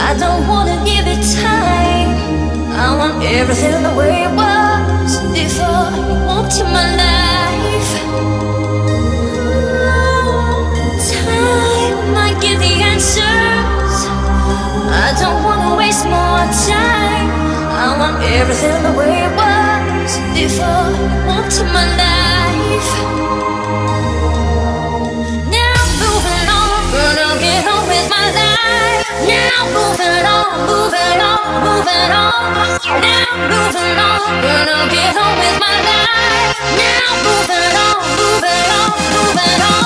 I don't wanna give it time. I want everything the way it was before you walked in my life. Time might give the answers. I don't wanna waste more time. I want everything the way it was before you walked in my life. Now moving on, gonna get on with my life. Now moving on, moving on, moving on. Now moving on, gonna get on with my life. Now moving on, moving on, moving on.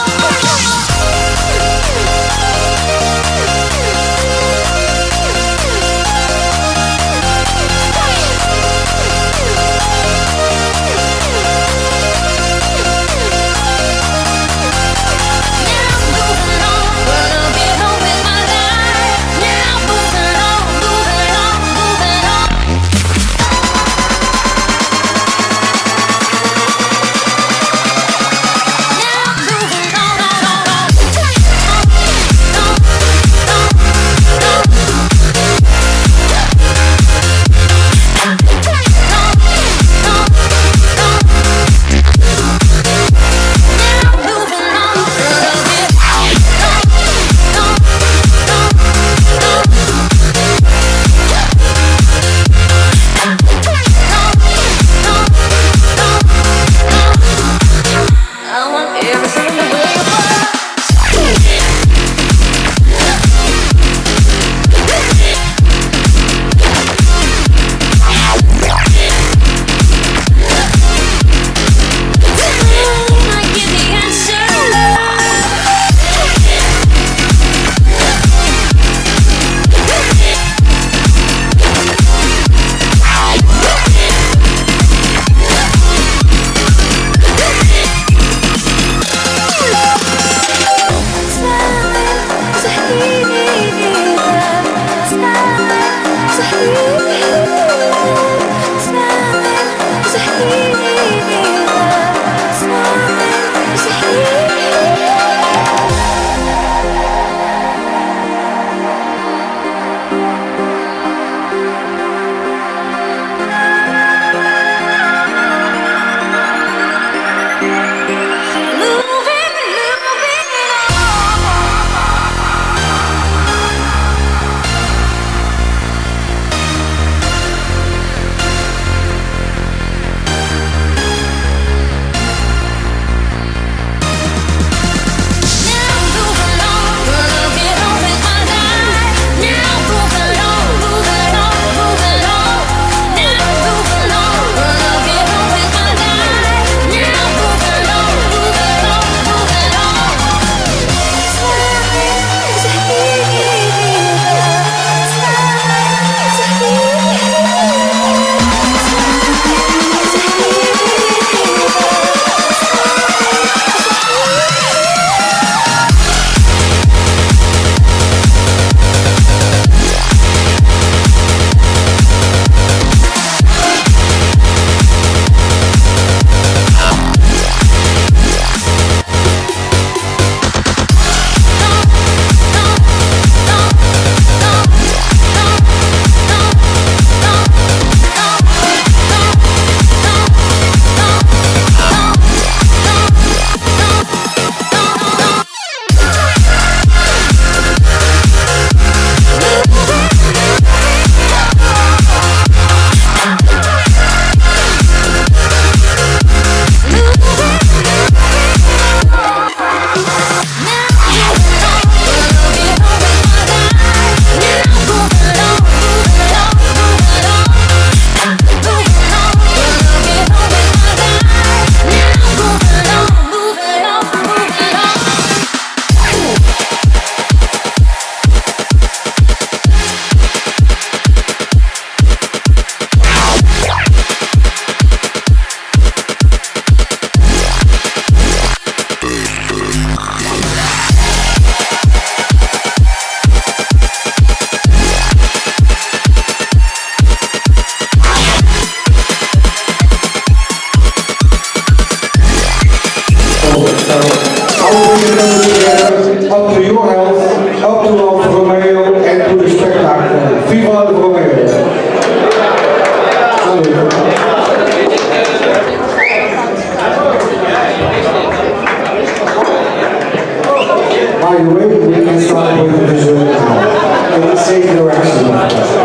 Moving Viva Alfa Romeo. Salut. By the way, we can start with the visual now. In the same direction.